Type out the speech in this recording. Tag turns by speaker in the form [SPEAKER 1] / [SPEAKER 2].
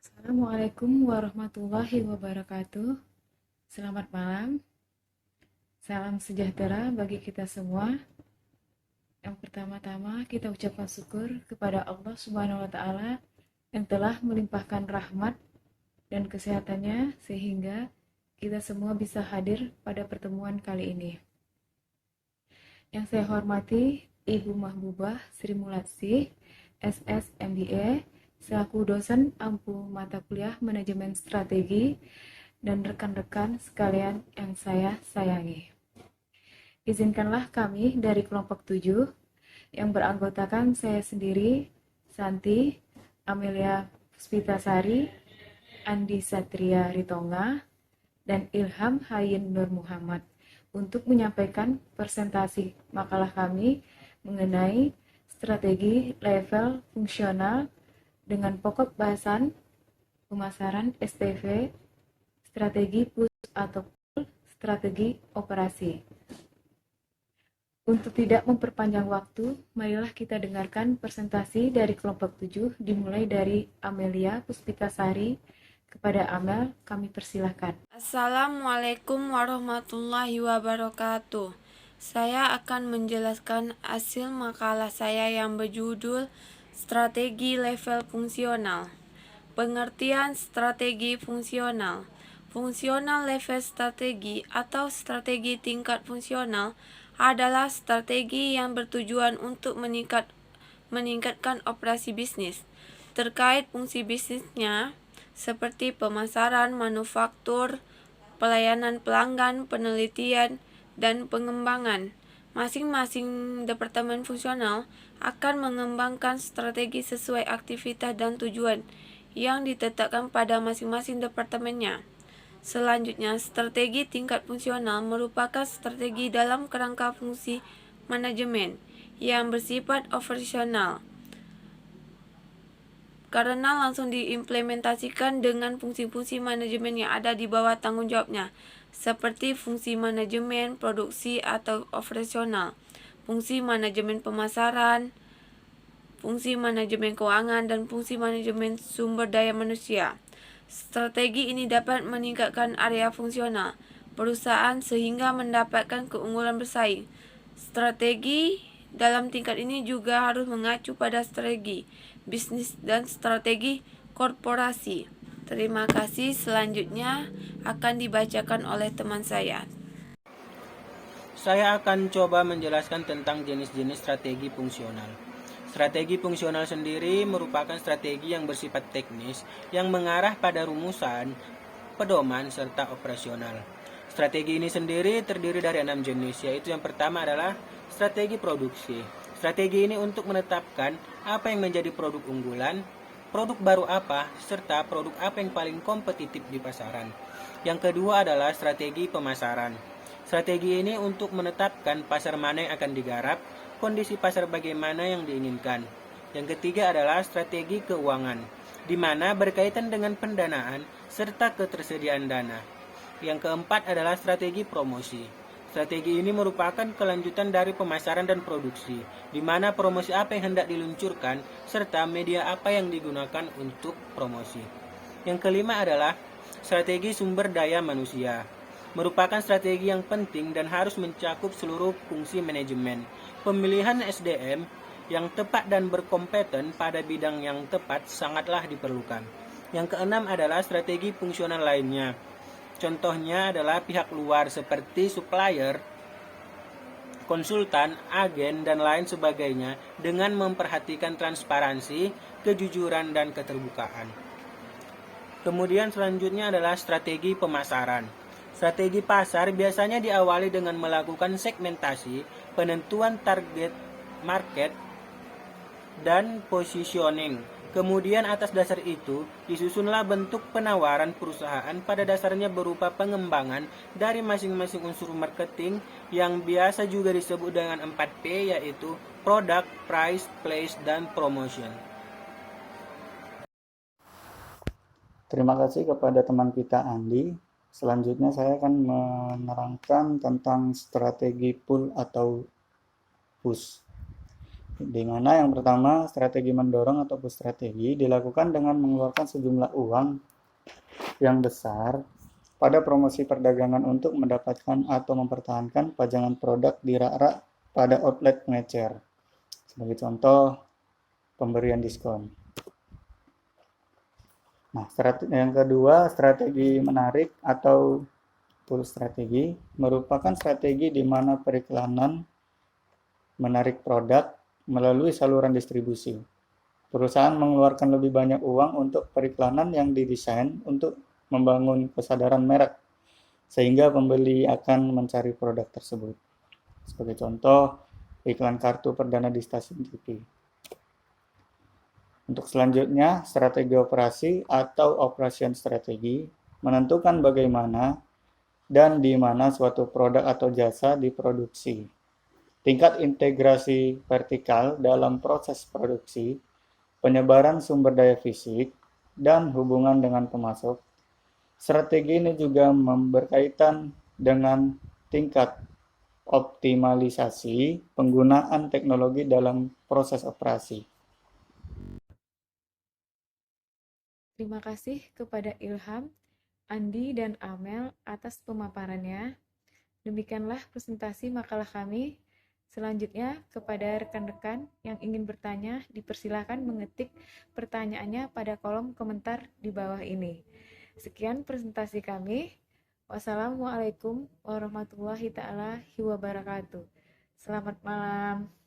[SPEAKER 1] Assalamualaikum warahmatullahi wabarakatuh. Selamat malam. Salam sejahtera bagi kita semua. Yang pertama-tama kita ucapkan syukur kepada Allah Subhanahu wa taala yang telah melimpahkan rahmat dan kesehatannya sehingga kita semua bisa hadir pada pertemuan kali ini. Yang saya hormati Ibu Mahbubah Sri Mulatsi, SS MBA, selaku dosen ampu mata kuliah Manajemen Strategi dan rekan-rekan sekalian yang saya sayangi. Izinkanlah kami dari kelompok 7 yang beranggotakan saya sendiri, Santi, Amelia Puspitasari, Andi Satria Ritonga, dan Ilham Hayin Nur Muhammad untuk menyampaikan presentasi makalah kami mengenai strategi level fungsional dengan pokok bahasan pemasaran STV, strategi push atau pull, strategi operasi. Untuk tidak memperpanjang waktu, marilah kita dengarkan presentasi dari kelompok 7 dimulai dari Amelia Puspitasari. Kepada Amel, kami persilahkan.
[SPEAKER 2] Assalamualaikum warahmatullahi wabarakatuh. Saya akan menjelaskan hasil makalah saya yang berjudul Strategi Level Fungsional. Pengertian strategi fungsional. Fungsional level strategi atau strategi tingkat fungsional adalah strategi yang bertujuan untuk meningkatkan operasi bisnis. Terkait fungsi bisnisnya, seperti pemasaran, manufaktur, pelayanan pelanggan, penelitian, dan pengembangan. Masing-masing departemen fungsional akan mengembangkan strategi sesuai aktivitas dan tujuan yang ditetapkan pada masing-masing departemennya. Selanjutnya, strategi tingkat fungsional merupakan strategi dalam kerangka fungsi manajemen yang bersifat operasional karena langsung diimplementasikan dengan fungsi-fungsi manajemen yang ada di bawah tanggung jawabnya, seperti fungsi manajemen produksi atau operasional, fungsi manajemen pemasaran, fungsi manajemen keuangan, dan fungsi manajemen sumber daya manusia. Strategi ini dapat meningkatkan area fungsional perusahaan sehingga mendapatkan keunggulan bersaing. Strategi dalam tingkat ini juga harus mengacu pada strategi bisnis dan strategi korporasi. Terima kasih. Selanjutnya akan dibacakan oleh teman saya.
[SPEAKER 3] Saya akan coba menjelaskan tentang jenis-jenis strategi fungsional. Strategi fungsional sendiri merupakan strategi yang bersifat teknis yang mengarah pada rumusan, pedoman, serta operasional. Strategi ini sendiri terdiri dari 6 jenis, yaitu yang pertama adalah strategi produksi. Strategi ini untuk menetapkan apa yang menjadi produk unggulan, produk baru apa, serta produk apa yang paling kompetitif di pasaran. Yang kedua adalah strategi pemasaran. Strategi ini untuk menetapkan pasar mana yang akan digarap, kondisi pasar bagaimana yang diinginkan. Yang ketiga adalah strategi keuangan, di mana berkaitan dengan pendanaan serta ketersediaan dana. Yang keempat adalah strategi promosi. Strategi ini merupakan kelanjutan dari pemasaran dan produksi, di mana promosi apa yang hendak diluncurkan, serta media apa yang digunakan untuk promosi. Yang kelima adalah strategi sumber daya manusia. Merupakan strategi yang penting dan harus mencakup seluruh fungsi manajemen. Pemilihan SDM yang tepat dan berkompeten pada bidang yang tepat sangatlah diperlukan. Yang keenam adalah strategi fungsional lainnya. Contohnya adalah pihak luar seperti supplier, konsultan, agen, dan lain sebagainya dengan memperhatikan transparansi, kejujuran, dan keterbukaan. Kemudian selanjutnya adalah strategi pemasaran. Strategi pasar biasanya diawali dengan melakukan segmentasi, penentuan target market, dan positioning. Kemudian atas dasar itu, disusunlah bentuk penawaran perusahaan pada dasarnya berupa pengembangan dari masing-masing unsur marketing yang biasa juga disebut dengan 4P, yaitu product, price, place, dan promotion.
[SPEAKER 4] Terima kasih kepada teman kita Andi. Selanjutnya saya akan menerangkan tentang strategi pull atau push. di mana yang pertama strategi mendorong atau push strategi dilakukan dengan mengeluarkan sejumlah uang yang besar pada promosi perdagangan untuk mendapatkan atau mempertahankan pajangan produk di rak-rak pada outlet pengecer. Sebagai contoh, pemberian diskon. Nah, yang kedua, strategi menarik atau pull strategi merupakan strategi di mana periklanan menarik produk melalui saluran distribusi. Perusahaan mengeluarkan lebih banyak uang untuk periklanan yang didesain untuk membangun kesadaran merek, sehingga pembeli akan mencari produk tersebut. Sebagai contoh, iklan kartu perdana di stasiun TV. Untuk selanjutnya, strategi operasi atau operation strategi menentukan bagaimana dan di mana suatu produk atau jasa diproduksi. Tingkat integrasi vertikal dalam proses produksi, penyebaran sumber daya fisik, dan hubungan dengan pemasok. Strategi ini juga berkaitan dengan tingkat optimalisasi penggunaan teknologi dalam proses operasi.
[SPEAKER 1] Terima kasih kepada Ilham, Andi, dan Amel atas pemaparannya. Demikianlah presentasi makalah kami. Selanjutnya, kepada rekan-rekan yang ingin bertanya, dipersilakan mengetik pertanyaannya pada kolom komentar di bawah ini. Sekian presentasi kami. Wassalamualaikum warahmatullahi wabarakatuh. Selamat malam.